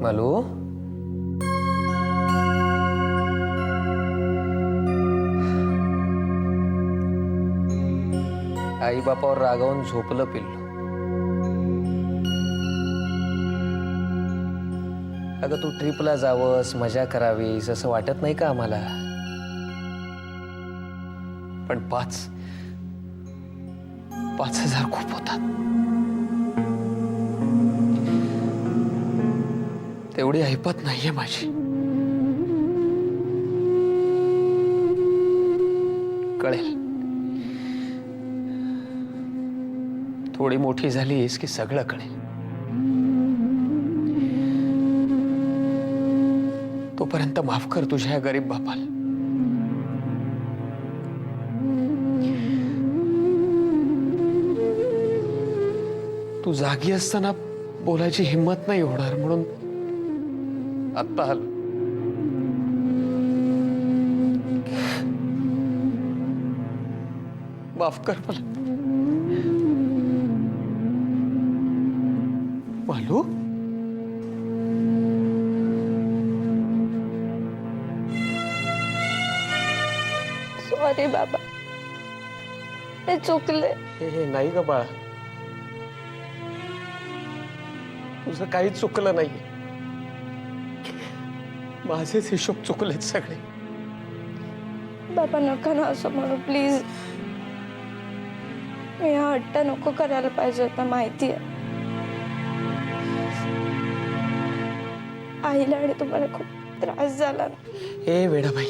मालू? आई बापावर रागावून झोपलं पिल्लू. अगं तू ट्रिपला जावंस, मजा करावीस असं वाटत नाही का आम्हाला? पण 5,000 खूप होतात. तेवढी ऐपत नाहीये माझी. कळेल. थोडी मोठी झालीस की सगळं कळेल. तोपर्यंत माफ कर तुझ्या या गरीब बापाला. तू जागी असताना बोलायची हिम्मत नाही होणार म्हणून आत्ता आलो. माफ कर मला. मालू, सॉरी बाबा, हे चुकले. हे नाही ग बाळा, तुझं काहीच चुकलं नाही. माझेच हिशोब चुकलेत सगळे. बाबा नका ना असं म्हणू प्लीज. मी हा हट्ट नको करायला पाहिजे होता, माहिती आहे. आईला आणि तुम्हाला खूप त्रास झाला ना. ए वेडाबाई,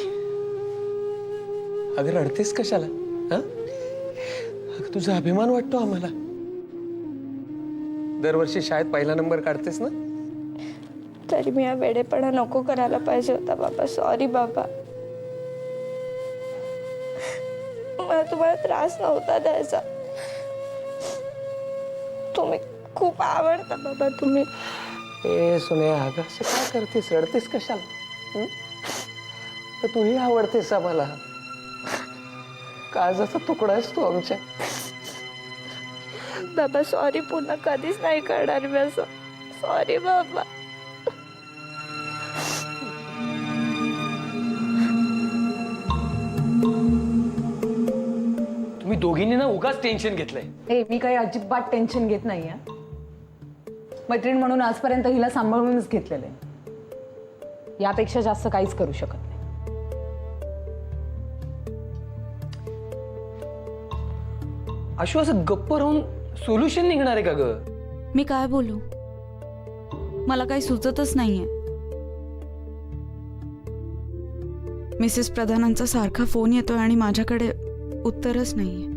अगं रडतेस कशाला? हा, अगं तुझा अभिमान वाटतो आम्हाला. दरवर्षी शाळेत पहिला नंबर काढतेस ना. तरी मी हा वेडेपणा नको करायला पाहिजे होता बाबा. सॉरी बाबा, मला तुम्हाला त्रास नव्हता द्यायचा. तुम्ही खूप आवडता बाबा. तुम्ही ए सुने, अगं असं काय करतेस? रडतेस कशाला? तर तूही आवडतेस आम्हाला. काळजाचा तुकडा आहेस तू आमच्या. बाबा सॉरी, पुन्हा कधीच नाही करणार मी असं. सॉरी बाबा. तुम्ही दोघींनी ना उगाच टेन्शन घेतलंय. मी काही अजिबात टेन्शन घेत नाहीये. मैत्रीण म्हणून आजपर्यंत हिला सांभाळूनच घेतलेलं आहे. यापेक्षा जास्त काहीच करू शकत नाही. आशू, असं गप्प राहून सोल्युशन निघणार आहे का ग? मी काय बोलू? मला काही सुचतच नाहीये. मिसेस प्रधानांचा सारखा फोन येतोय आणि माझ्याकडे उत्तरच नाहीये.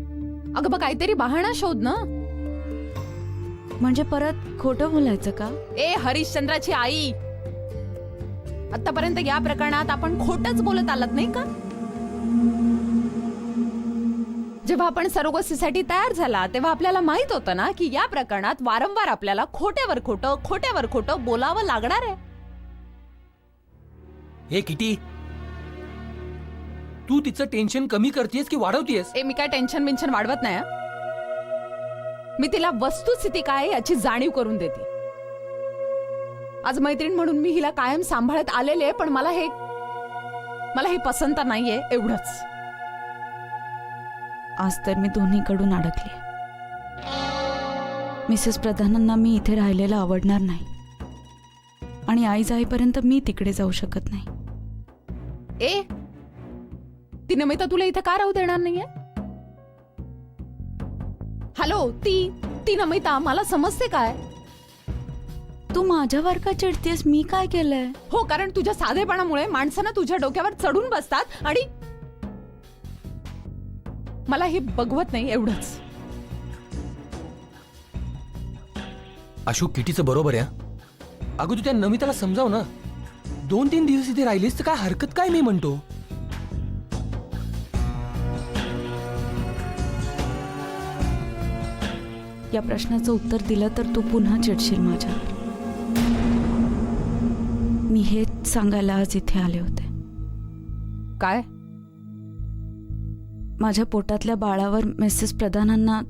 अगं बघ, काहीतरी बहाणा शोध ना. म्हणजे परत खोटं बोलायचं का? ए हरिश्चंद्राची आई, आतापर्यंत या प्रकरणात आपण खोटच बोलत आलात नाही का? जेव्हा आपण सरोगसीसाठी तयार झाला तेव्हा आपल्याला माहित होतं ना की या प्रकरणात वारंवार आपल्याला खोट्यावर खोटं बोलावं लागणार आहे. हे किटी, तू तिचं टेन्शन कमी करतेस की वाढवतेस? ए मी काय टेन्शन बिन्शन वाढवत नाही. मी तिला वस्तुस्थिती काय याची जाणीव करून देते. आज मैत्रीण म्हणून मी हिला कायम सांभाळत आलेले, पण मला हे पसंत नाहीये एवढंच. आज तर मी दोन्हीकडून अडकली. मिसेस प्रधानांना मी इथे राहिलेलं आवडणार नाही आणि आई जाईपर्यंत मी तिकडे जाऊ शकत नाही. ए ती नमिता तुला इथे का राहू देणार नाहीये? हॅलो, ती नमिता मला समजते काय? तू माझ्यावर का चिडतेस? मी काय केलंय? हो, कारण तुझ्या साधेपणामुळे माणसांना तुझ्या डोक्यावर चढून बसतात आणि मला हे बघवत नाही एवढंच. आशू, किटीचं बरोबर आहे. अगं तू त्या नमिताला समजाव ना. 2-3 दिवस इथे राहिलीस तर काय हरकत काय? मी म्हणतो या प्रश्नाचं उत्तर दिलं तर तू पुन्हा चिडशील माझ्यावर. मी हेच सांगायला आज इथे आले होते. काय? माझ्या पोटातल्या बाळावर मिसेस प्रधानांना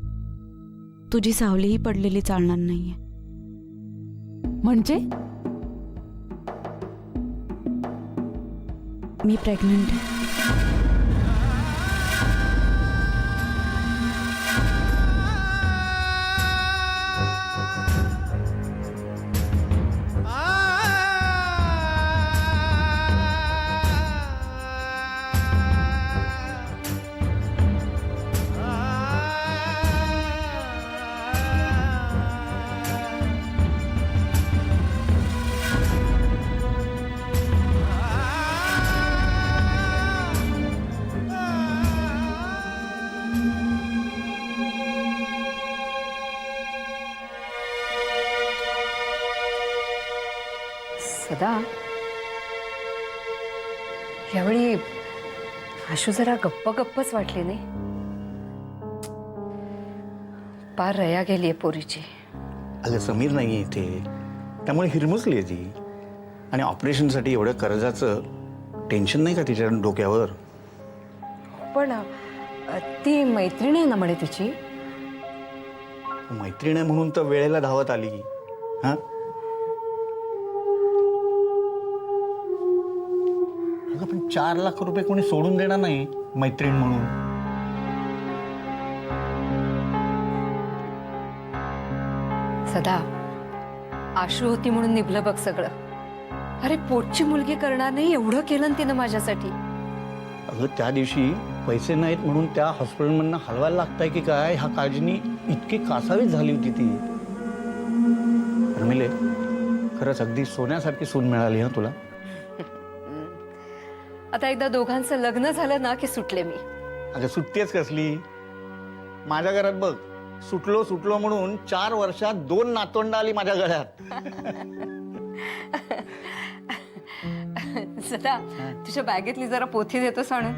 तुझी सावलीही पडलेली चालणार नाहीये. म्हणजे मी प्रेग्नंट आहे. सदा, यावेळी आशू जरा गप्पच वाटली नाही. पार रया गेलीये पोरीची. अगं समीर नाही इथे, त्यामुळे हिरमुसली आहे ती. आणि ऑपरेशनसाठी एवढं कर्जाचं टेन्शन नाही का तिच्या डोक्यावर? पण ती मैत्रीण आहे ना म्हणे तिची. मैत्रीण आहे म्हणून तर वेळेला धावत आली. हा, अगं पण 4 लाख रुपये कोणी सोडून देणार नाही मैत्रीण म्हणून. सदा, आशू होती म्हणून निभलं बघ सगळं. अरे पोटची मुलगी करणार नाही एवढं केलं ना तिनं माझ्यासाठी. अगं त्या दिवशी पैसे नाहीत म्हणून त्या हॉस्पिटलमधनं हलवायला लागताय की काय, ह्या काळजीनी इतकी कासावीस झाली होती ती. रमिले, खरंच अगदी सोन्यासारखी सून मिळाली ना तुला. आता एकदा दोघांचं लग्न झालं ना की सुटले मी. अगं सुट्टीच कसली. माझ्या घरात बघ, सुटलो म्हणून 4 वर्षात 2 नातवंड आली माझ्या घरात. सदा, तुझ्या बॅगेतली जरा पोथी देतोस आणून.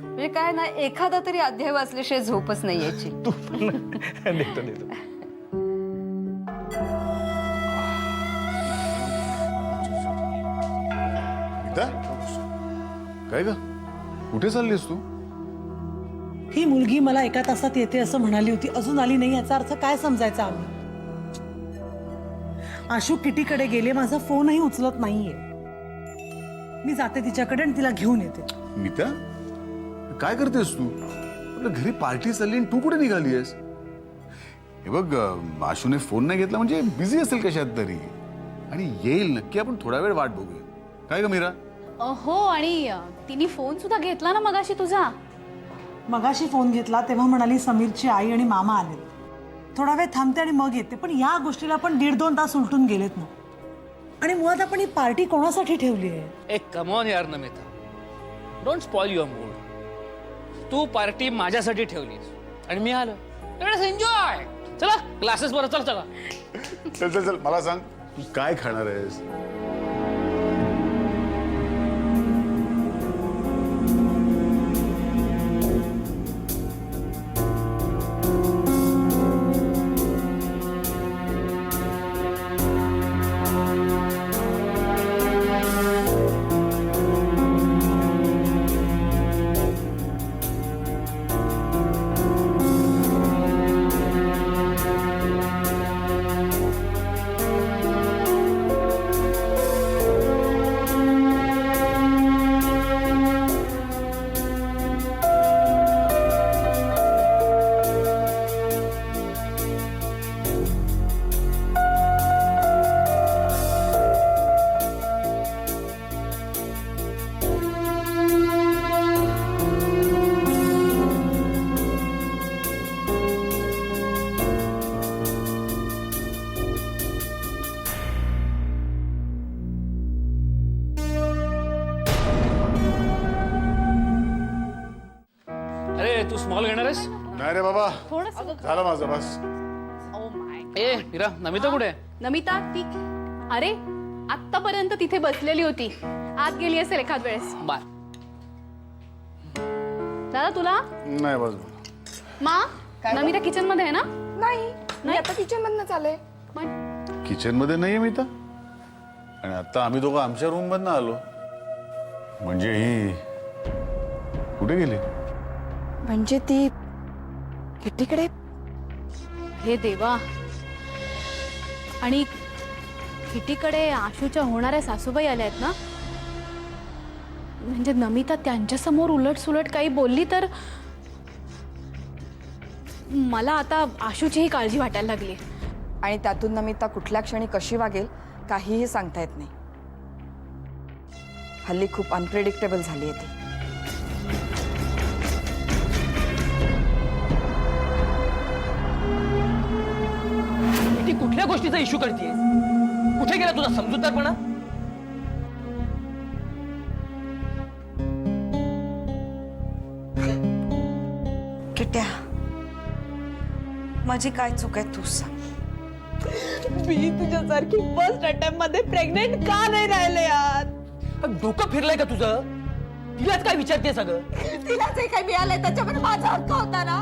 म्हणजे काय ना, एखादा तरी अध्याय वाचल्याशिवाय झोपच नाही यायची. तू पण देतो. काय ग, कुठे चाललीस तू? ही मुलगी मला एका तासात येते असं म्हणाली होती, अजून आली नाही. याचा अर्थ काय समजायचा आम्ही? आशू किटीकडे गेले, माझा फोनही उचलत नाहीये. मी जाते तिच्याकडे आणि तिला घेऊन येते. मीता, काय करतेस तू? आपल्या घरी पार्टी चालली आणि तू कुठे निघाली आहेस? हे बघ, आशूने फोन नाही घेतला म्हणजे बिझी असेल कशात तरी, आणि येईल नक्की. आपण थोडा वेळ वाट बघूया. काय ग मीरा? हो, आणि तिने फोन सुद्धा घेतला ना मगाशी तुझा. मगाशी फोन घेतला तेव्हा म्हणाली समीरची आई आणि मामा आले, थोडा वेळ थांबते आणि मग येते. पण या गोष्टीला पण 1.5-2 तास उलटून गेलेत ना. आणि मुळात आपण ही पार्टी कोणासाठी ठेवली आहे? एक कम ऑन यार Namita, don't spoil your mood. तू पार्टी माझ्यासाठी ठेवलीस आणि मी आलो. Let's enjoy. चला क्लासेस वर चल. चला चल मला सांग, तू काय खाणार आहेस? तू स्मॉल घेणार आहेस? नाही रे बाबा, झालं माझं बस. ए मीरा, नमिता कुठे आहे? नमिता ती, अरे आतापर्यंत तिथे बसलेली होती, आत गेली असेल एखाद वेळेस. बाय. दादा तुला नाही बस. मा, नमिता किचन मध्ये आहे ना? नाही, आता किचन मधनं चालय. किचन मध्ये नाहीये मीता, आणि आता आम्ही दोघं आमच्या रूम मधनं आलो. म्हणजे ही कुठे गेली? म्हणजे ती किटीकडे. हे देवा. आणि किटीकडे आशूच्या होणाऱ्या सासूबाई आल्या आहेत ना? म्हणजे नमिता त्यांच्यासमोर उलट काही बोलली तर मला आता आशूचीही काळजी वाटायला लागली. आणि त्यातून नमिता कुठल्या क्षणी कशी वागेल काहीही सांगता येत नाही. हल्ली खूप अनप्रेडिक्टेबल झाली आहे ती. ती कुठल्या गोष्टीचा इश्यू करतेय? कुठे गेला तुझा समजूतदारपणा? किट्या, माझी काय चूक आहे तू सांग. मी तुझ्यासारखी फर्स्ट अटेम्प्ट मध्ये प्रेग्नेंट का नाही राहिले यार? डोकं फिरलंय का तुझं? तिलाच काय विचारते सगळं? तिला जे काही मिळालंय त्याच्यामध्ये माझा हक्क होता ना,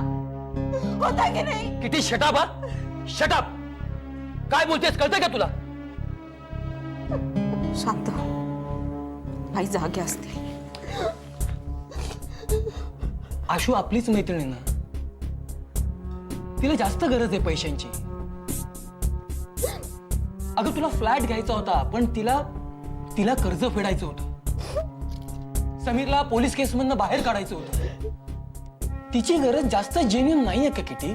होता की नाही? किती शटाप हा, शटाप. काय बोलतेस कळतंय का तुला? शांत हो. आई जागे असते. आशू आपलीच मैत्रीण आहे ना, तिला जास्त गरज आहे पैशांची. अगं तुला फ्लॅट घ्यायचा होता पण तिला कर्ज फेडायचं होतं. समीरला पोलीस केस मधनं बाहेर काढायचं होतं. तिची गरज जास्त जेन्युइन नाहीये का किती?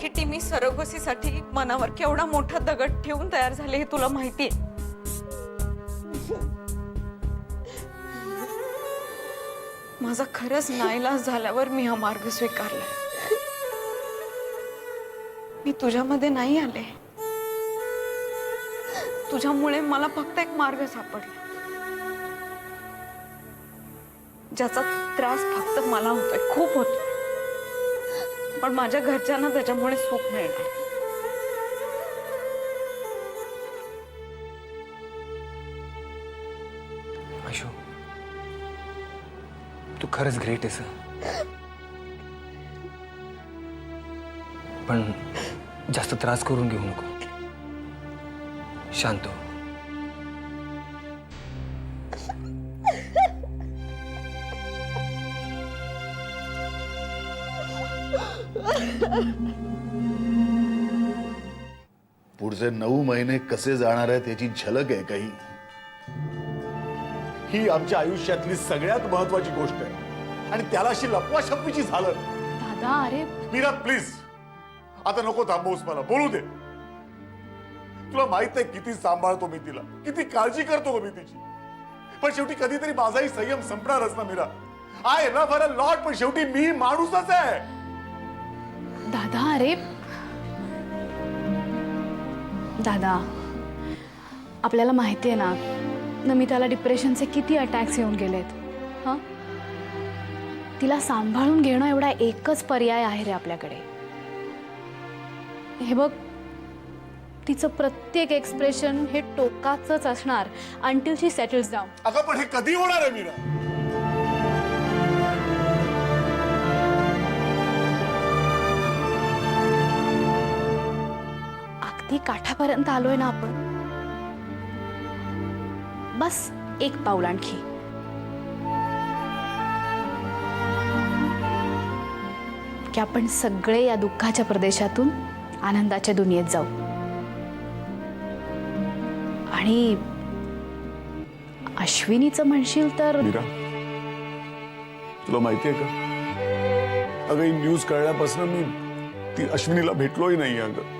किटी, मी सरोगसीसाठी मनावर केवढा मोठा दगड ठेवून तयार झाले हे तुला माहितीये. माझा खरंच नाईलाज झाल्यावर मी हा मार्ग स्वीकारला. मी तुझ्यामध्ये नाही आले. तुझ्यामुळे मला फक्त एक मार्ग सापडला ज्याचा त्रास फक्त मला होतोय, खूप होतोय. पण माझ्या घरच्यांना त्याच्यामुळे सुख मिळणार. आशू, तू खरंच ग्रेट आहेस. पण जास्त त्रास करून घेऊ नको. शांत हो. पुढचे 9 महिने कसे जाणार आहेत याची झलक आहे काही. ही आमच्या आयुष्यातली सगळ्यात महत्वाची गोष्ट आहे आणि त्याला अशी लपवाछपवीची झालं. दादा अरे मीरा प्लीज, आता नको थांबवूस, मला बोलू दे. तुला माहित आहे किती सांभाळतो मी तिला, किती काळजी करतो मी तिची. पण शेवटी कधीतरी माझाही संयम संपणारच ना Meera. I love her a lot, पण शेवटी मी माणूसच आहे. दादा अरे दादा, आपल्याला माहिती आहे ना नमिताला डिप्रेशनचे किती अटॅक्स येऊन गेलेत. हां, तिला सांभाळून घेणं एवढा एकच पर्याय आहे रे आपल्याकडे. हे बघ, तिचं प्रत्येक एक्सप्रेशन हे टोकाचंच असणार अंटिल शी सेटल्स डाऊन. अगं पण हे कधी होणार आहे मीरा? अगदी काठापर्यंत आलोय ना आपण. बस एक पाऊल आणखी. की आपण सगळे या दुःखाच्या प्रदेशातून आनंदाच्या दुनियेत जाऊ. आणि अश्विनीचं म्हणशील तर मीरा, तुला माहितीये का, अगं ही न्यूज कळल्यापासून मी ती अश्विनीला भेटलोही नाही. अगं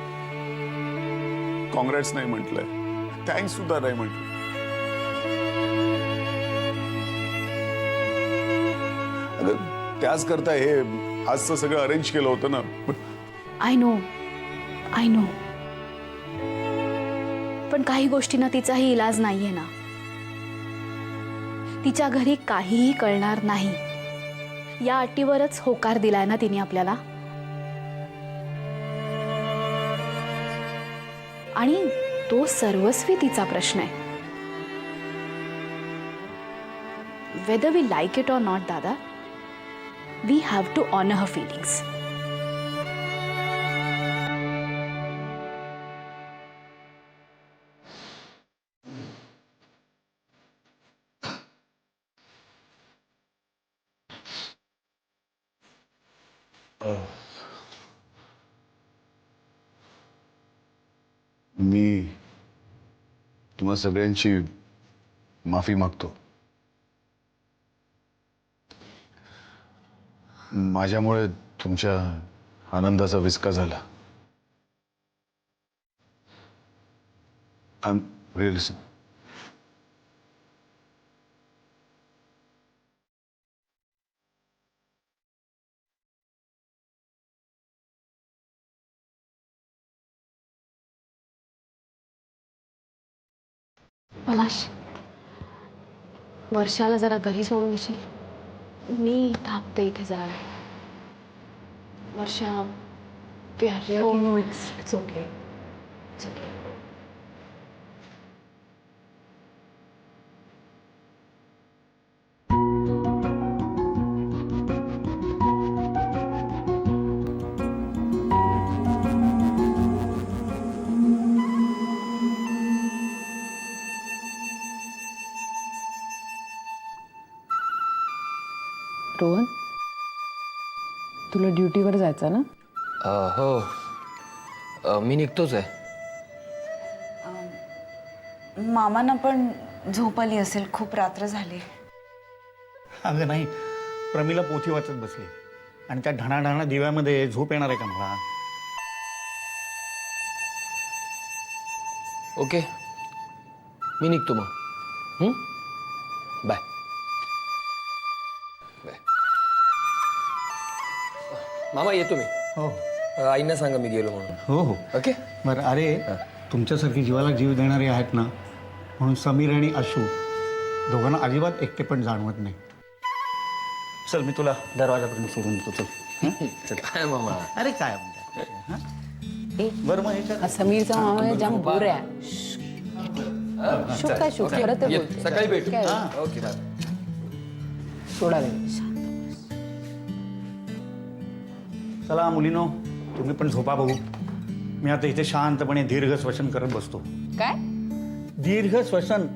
काँग्रेस नाही म्हटलंय, थँक्स सुद्धा नाही म्हटलं. अगं त्याच करता हे आजचं सगळं अरेंज केलं होतं ना. आय नो पण काही गोष्टींना तिचाही इलाज नाहीये ना. तिच्या घरी काहीही कळणार नाही या अटीवरच होकार दिलाय ना तिने आपल्याला. आणि तो सर्वस्वी तिचा प्रश्न आहे. Whether we like it or not दादा, we have to honour her feelings. मी तुम्हा सगळ्यांची माफी मागतो. माझ्यामुळे तुमच्या आनंदाचा विस्का झाला. I am really sorry. Palash, वर्षाला जरा घरी सोडून येशील? मी थांबते इथे जरा. Varsha, it's okay. It's okay. Rohan, तुला ड्युटीवर जायचं ना? हो, मी निघतोच आहे. मामांना पण झोप आली असेल, खूप रात्र झाली. अगं नाही, प्रमिला पोथी वाचत बसली आणि त्या ढणाढणा दिव्यामध्ये झोप येणार आहे का मला? ओके, मी निघतो मग. बाय. मामा येतो मी. हो आईंना सांगा मी गेलो म्हणून. हो हो. ओके. बरं, अरे तुमच्यासारखी जीवाला जीव देणारे आहेत ना, म्हणून समीर आणि आशू दोघांना अजिबात एकटे पण जाणवत नाही. चल, मी तुला दरवाजापर्यंत सोडून देतो. चल. काय मामा? अरे काय म्हणते? बरं मग हे कर. समीरचा मामा जाम बोर आहे. शुक काय शुक, खरं ते बोलते. सकाळी भेटू. काय? ओके. सोडा रे. चला मुलीनो, तुम्ही पण झोपा बघू. मी आता इथे शांतपणे दीर्घ श्वसन करत बसतो. काय? दीर्घ श्वसन.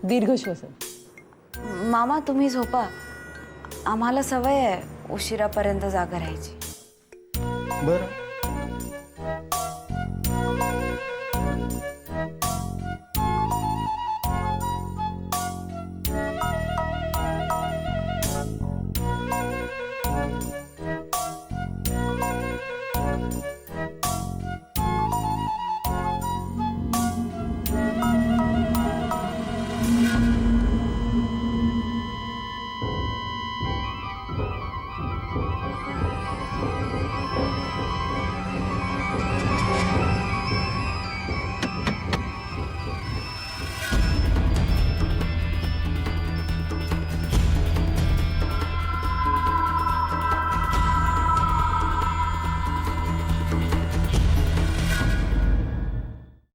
दीर्घ श्वसन. मामा तुम्ही झोपा, आम्हाला सवय आहे उशिरापर्यंत जागा राहायची. बरं,